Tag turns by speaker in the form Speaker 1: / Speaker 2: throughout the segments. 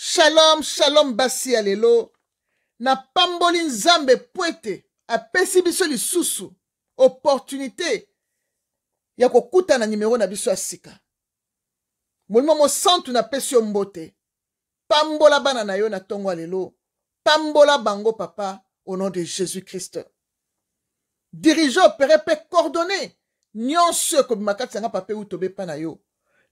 Speaker 1: Shalom, shalom basi ya lelo. Na pamboli nzambe pwete. Apesi biso lisusu. Opportunité. Ya kokuta na numero na biso asika. Molimo mo santu na pesi yo mbote. Pambola bana na yo na tongo lelo. Pambola bango papa. Au nom de Jésus-Christ. Dirigeant, opéré, coordonné. Nyonso ko bimakati sanga pape ou tobe pa na yo.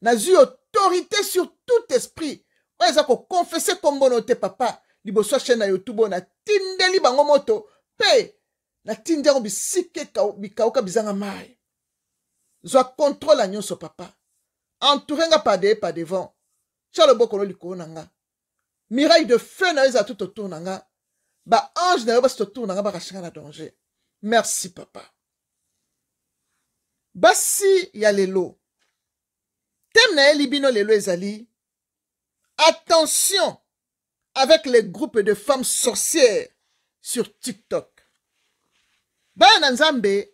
Speaker 1: Nazu autorité sur tout esprit. Oza ko confesser kombono te papa. Liboso chaîne na YouTube na tindeli bango moto. Pe na tindero bisike bikauka bizanga mai. Zwa contrôle a nyonso papa. Entourenga pas devant. Chalo bokolo likolo nanga. Miraille de feu na eza tout autour nanga. Ba ange na yo ba autour nanga ba kashanga na danger. Merci papa. Basi ya lelo. Tem na libino lelo ezali. Attention avec les groupes de femmes sorcières sur TikTok. Bana nzambe.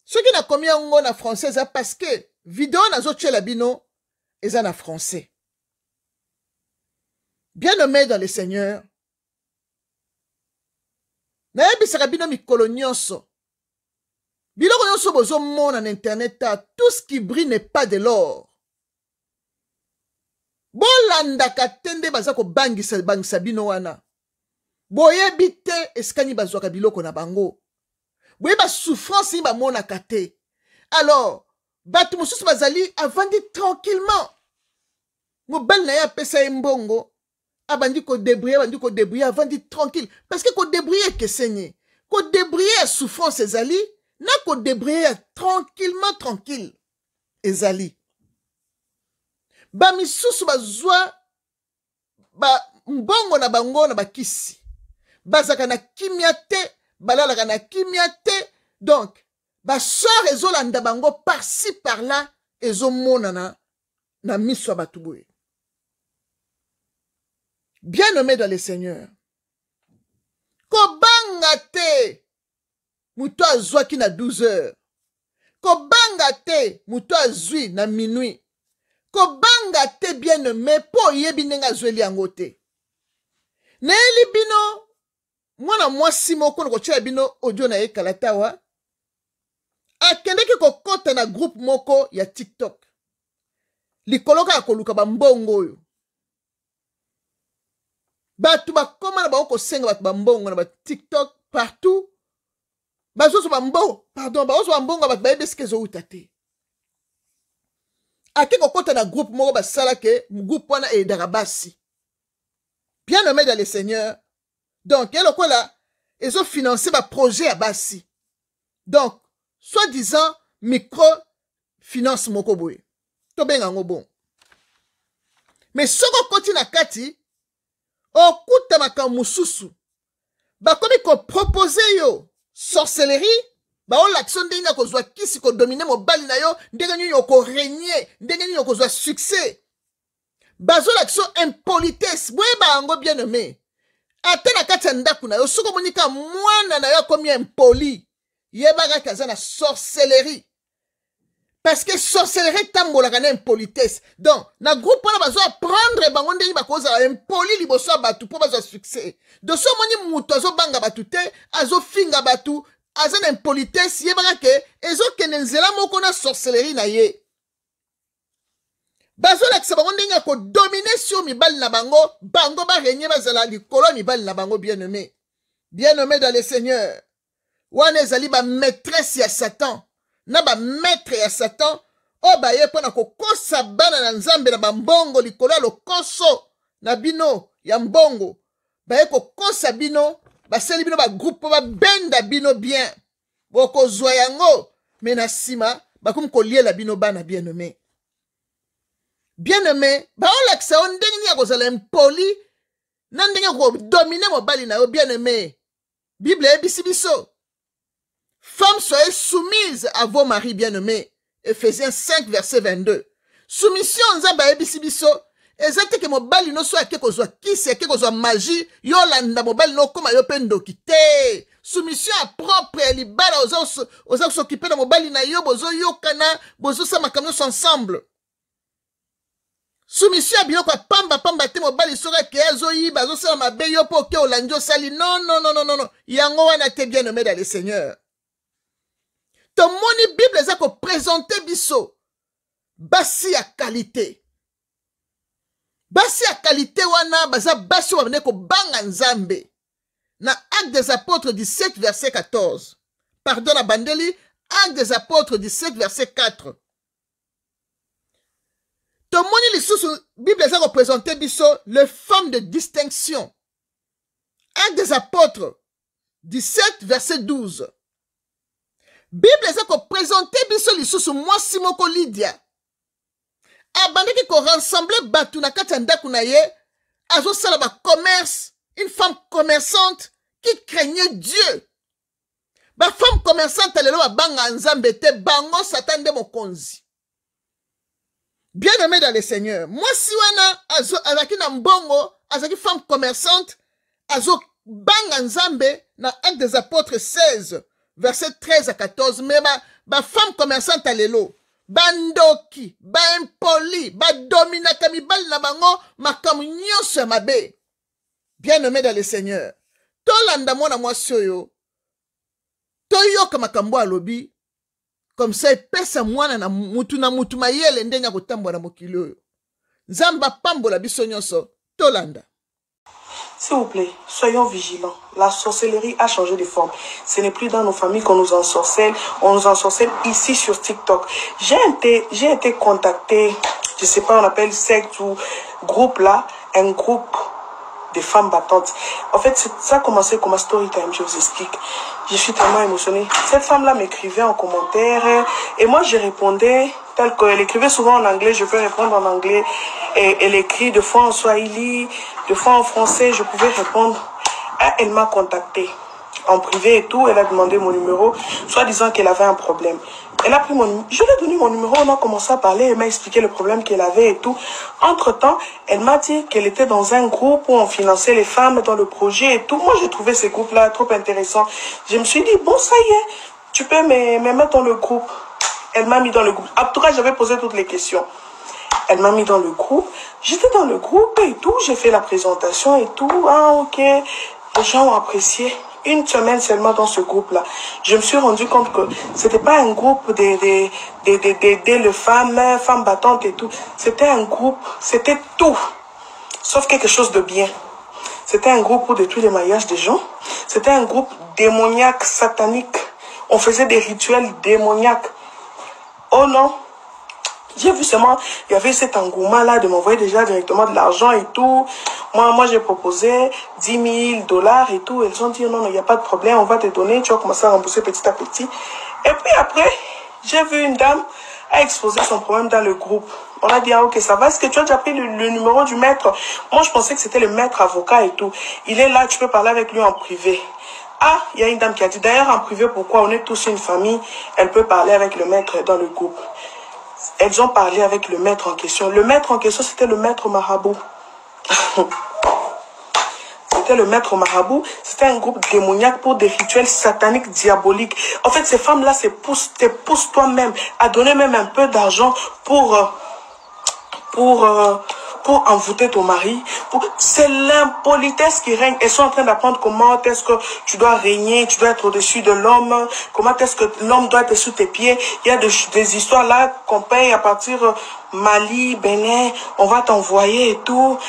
Speaker 1: Ce qui n'a commis en na français c'est parce que vidéo na zo tchela bino eza na français. Bien-aimé dans le Seigneur. Na yebisaka bino mikolo nyonso. Biloko nyonso bozo mona na internet tout ce qui brille n'est pas de l'or. Bolandaka tende baza ko bangisa bino wana. Boyebi te eskani bazwaka biloko na bango. Boyeba souffrance ba mona kate. Alors, batu mosusu bazali avandi tranquillement. Mobile na ya pesa mbongo. Abandi ko débrouiller avandi tranquille. Parce que ko débrouiller que seigne. Ko débrouiller souffrance ezali. Na ko débrouiller tranquille. Ezali. Ba misusu bazwa ba mbongo na bango na bakisi. Bazaka na kimia te, balalaka na kimia te. Donc, ba sœur ezolanda bango par-ci par-là ezomonana na miso ya batu boye. Bien-aimé dans le Seigneur. Kobanga te muto azwaki na 12 heures. Kobanga te muto azwi na minuit. Kobanga te bien-aimé po yebi nenga zweli yango te. Na eli bino mwana mwasi moko na kotia bino audio na ye kalatawa. Akendeki kokota na groupe moko ya TikTok. Likoloka ya koluka ba mbongo oyo. Batu bakoma na ba kosenga batu ba mbongo na ba TikTok partout. Bazoso ba mbongo, pardon, bazoso ba mbongo batu ba ebeske zo utate. Ake kokota na groupe moko basala ke groupe wana edaka basi. Bien-aimé dans le Seigneur. Donc, il y a le là, ils ont financé ma projet à basi. Donc, soi-disant, micro-finance moko boye. To benga bon. Mais ce qu'on continue à kati, au kuta makamususu, ba komi ko proposer yo sorcellerie, ba on l'action ndenge ko zwa kisi ko dominer mobali na yo, ndenge yo ko régner, ndenge yo ko zwa succès. Bazo l'action impolitesse, boye ba ngo bien-aimé. Ate na kati ya ndaku na yo soko monika mwana na yo komi impoli yebaka kaza na sorcellerie parce que sorcellerie tambolaka na impolitesse. Donc na groupe wana bazo apprendre bango ndenge bakoza impoli liboso batu po bazo succès de so moni muto azo banga batu te azo finga batu aza na impolitesse yebaka ke ezo kene nzela moko na sorcellerie na ye. Bazo lakisa bango ndenge ko dominer sur mibali na bango, bango ba régner bazala likolo mibali na bango bien-aimé. Bien-aimé dans le Seigneur. Wana ezali ba maîtresse ya Satan, na ba maître ya Satan, o ba ye pona ko kosa bana na nzambe na bambongo likolo ya lokoso na bino ya mbongo. Ba ye ko kosa bino, ba seli bino ba groupe ba benda bino bien. Boko zwa yango, mena sima ba kum ko liela bino bana bien-aimé. Bien-aimé, ba on laksa on ndenge ya kozala impoli na ndenge ko dominer mobali na yo bien-aimé. Bible ebisi biso. Femmes, soyez soumises à vos maris bien-aimés. Ephésiens 5 verset 22. Soumission nzamba ebisi biso. Ezate ke mobali no so ake kozwa kisi ake kozwa magie yo landa mobali no koma yo pendo kite. Soumission à propre libala oza s'occuper de mobali na yo bozo yokana bozo sa makamyo ensemble. soumission à biloko pamba pamba te mobali soka ke azoyiba azosala mabe yo po ke olandi osali non non non non non yango wana te bien nommé dans le Seigneur. Tomoni Bible eza ko présenter biso basi ya qualité. Basi ya qualité wana baza basi wabane ko banga nzambe. Na Actes des Apôtres 17 verset 14. Pardon la bandeli, Actes des Apôtres 17 verset 4. Tomoni lisusu Bible eza ko présenter biso les femmes de distinction. Actes des Apôtres 17 verset 12. Bible eza ko présenter biso lisusu mwasi moko Lydia. Abandaki ko rassembler batu na kati ya ndako na ye, azosala ba commerce, une femme commerçante qui craignait Dieu. Ba femme commerçante lelo banga nzambe te bango Satan de mokonzi. Bien aimé dans le Seigneur, mwasi wana azaki na mbongo, azaki femme commerçante, azo banga nzambe na Actes des Apôtres 16 verset 13 à 14, mais ba femme commerçante lelo bandoki, ba impoli, ba dominaka mibali na bango makamu nyonso ya mabe. Bien nommé dans le Seigneur. Tolanda mwana mwasi oyo. Toyoka makambo alobi. Comme ça epesa mwana na mutu mayele ndenya kotambwa na mokili oyo. Nzamba pambola biso nyonso. Tolanda.
Speaker 2: S'il vous plaît, soyons vigilants. La sorcellerie a changé de forme. Ce n'est plus dans nos familles qu'on nous ensorcelle. On nous ensorcelle ici sur TikTok. J'ai été contacté, je sais pas, on appelle secte ou groupe là, un groupe de femmes battantes. En fait, ça a commencé comme un story time, je vous explique. Je suis tellement émotionnée. Cette femme-là m'écrivait en commentaire et moi je répondais tel qu'elle écrivait souvent en anglais, je peux répondre en anglais. Et elle écrit de fois en swahili, de fois en français, je pouvais répondre. Elle m'a contacté en privé et tout, elle a demandé mon numéro, soit disant qu'elle avait un problème. Elle a pris mon numéro, je lui ai donné mon numéro, on a commencé à parler, elle m'a expliqué le problème qu'elle avait et tout. Entre-temps, elle m'a dit qu'elle était dans un groupe où on finançait les femmes dans le projet et tout. Moi, j'ai trouvé ces groupes-là trop intéressants. Je me suis dit, bon, ça y est, tu peux me mettre dans le groupe. Elle m'a mis dans le groupe. En tout cas, j'avais posé toutes les questions. Elle m'a mis dans le groupe. J'étais dans le groupe et tout. J'ai fait la présentation et tout. Ah, ok. Les gens ont apprécié. Une semaine seulement dans ce groupe-là. Je me suis rendu compte que c'était pas un groupe d'aider les femmes battantes et tout. C'était un groupe, c'était tout. Sauf quelque chose de bien. C'était un groupe pour détruire les mariages des gens. C'était un groupe démoniaque, satanique. On faisait des rituels démoniaques. Oh non. J'ai vu seulement, il y avait cet engouement-là de m'envoyer déjà directement de l'argent et tout. Moi j'ai proposé 10 000 $ et tout. Elles ont dit, non, il n'y a pas de problème, on va te donner. Tu vas commencer à rembourser petit à petit. Et puis après, j'ai vu une dame a exposé son problème dans le groupe. On a dit, ah, ok, ça va. Est-ce que tu as déjà pris le numéro du maître? Moi, je pensais que c'était le maître avocat et tout. Il est là, tu peux parler avec lui en privé. Ah, il y a une dame qui a dit, d'ailleurs, en privé, pourquoi? On est tous une famille. Elle peut parler avec le maître dans le groupe. Elles ont parlé avec le maître en question. Le maître en question, c'était le maître marabout. C'était le maître marabout. C'était un groupe démoniaque pour des rituels sataniques, diaboliques. En fait, ces femmes-là te poussent toi-même à donner même un peu d'argent pour envoûter ton mari. C'est l'impolitesse qui règne. Elles sont en train d'apprendre comment est-ce que tu dois régner, tu dois être au-dessus de l'homme, comment est-ce que l'homme doit être sous tes pieds. Il y a des histoires là qu'on paye à partir Mali, Bénin, on va t'envoyer et tout.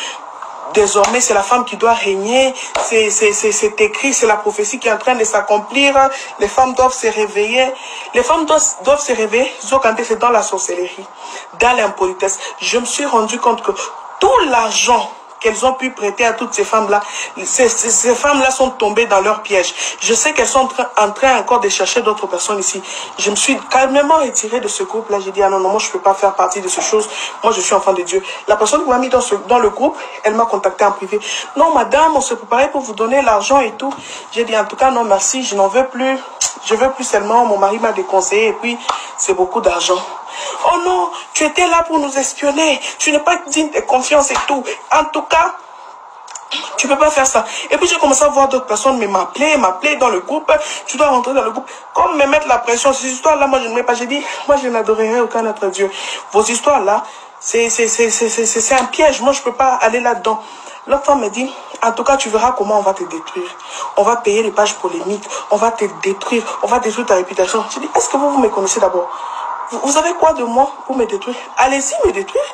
Speaker 2: Désormais, c'est la femme qui doit régner. C'est écrit, c'est la prophétie qui est en train de s'accomplir. Les femmes doivent se réveiller. Les femmes doivent se réveiller. C'est dans la sorcellerie, dans l'impolitesse. Je me suis rendu compte que tout l'argent qu'elles ont pu prêter à toutes ces femmes-là, ces femmes-là sont tombées dans leur piège. Je sais qu'elles sont en train encore de chercher d'autres personnes ici. Je me suis calmement retirée de ce groupe-là. J'ai dit, ah non, non, moi je ne peux pas faire partie de ces choses. Moi je suis enfant de Dieu. La personne qui m'a mis dans le groupe, elle m'a contacté en privé. Non, madame, on se préparait pour vous donner l'argent et tout. J'ai dit, en tout cas, non, merci, je n'en veux plus. Je veux plus seulement, mon mari m'a déconseillé et puis c'est beaucoup d'argent. Oh non, tu étais là pour nous espionner. Tu n'es pas digne de confiance et tout. En tout cas, Tu peux pas faire ça. Et puis j'ai commencé à voir d'autres personnes m'appeler dans le groupe. Tu dois rentrer dans le groupe. Comme me mettre la pression. Ces histoires-là, moi je ne mets pas. J'ai dit, moi je n'adorerai aucun autre Dieu. Vos histoires-là, c'est un piège. Moi je peux pas aller là-dedans. L'autre femme me dit, en tout cas tu verras comment on va te détruire. On va payer les pages polémiques. On va te détruire. On va détruire ta réputation. J'ai dit, est-ce que vous me connaissez d'abord? Vous avez quoi de moi pour me détruire? Allez-y me détruire.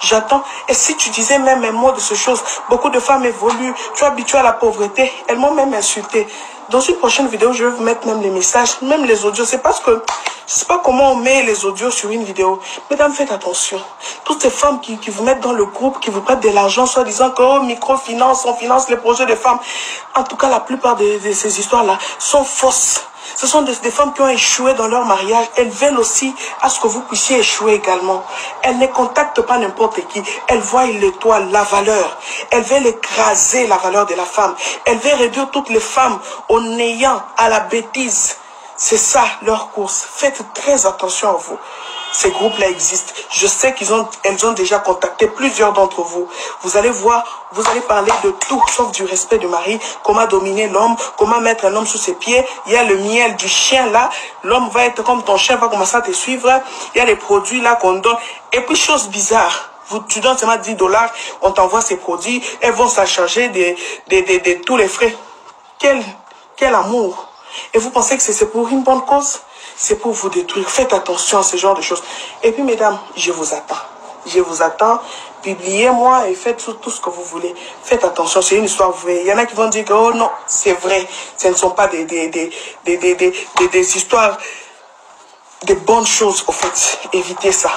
Speaker 2: J'attends. Et si tu disais même un mot de ces choses, beaucoup de femmes évoluent. Tu es habitué à la pauvreté. Elles m'ont même insulté. Dans une prochaine vidéo, je vais vous mettre même les messages, même les audios. C'est parce que je sais pas comment on met les audios sur une vidéo. Mesdames, faites attention. Toutes ces femmes qui vous mettent dans le groupe, qui vous prêtent de l'argent, soit disant que oh, microfinance, on finance les projets des femmes. En tout cas, la plupart de ces histoires-là sont fausses. Ce sont des femmes qui ont échoué dans leur mariage. Elles veulent aussi à ce que vous puissiez échouer également. Elles ne contactent pas n'importe qui. Elles voient l'étoile, la valeur. Elles veulent écraser la valeur de la femme. Elles veulent réduire toutes les femmes au néant, à la bêtise. C'est ça leur course. Faites très attention à vous. Ces groupes-là existent. Je sais elles ont déjà contacté plusieurs d'entre vous. Vous allez voir, vous allez parler de tout, sauf du respect du mari, comment dominer l'homme, comment mettre un homme sous ses pieds. Il y a le miel du chien là. L'homme va être comme ton chien, va commencer à te suivre. Il y a les produits là qu'on donne. Et puis, chose bizarre. Tu donnes seulement $10, on t'envoie ces produits, elles vont s'en charger de tous les frais. Quel amour. Et vous pensez que c'est pour une bonne cause? C'est pour vous détruire. Faites attention à ce genre de choses. Et puis, mesdames, je vous attends. Je vous attends. Publiez-moi et faites tout ce que vous voulez. Faites attention, c'est une histoire vraie. Il y en a qui vont dire que, oh non, c'est vrai. Ce ne sont pas des histoires, des bonnes choses, au fait. Évitez ça.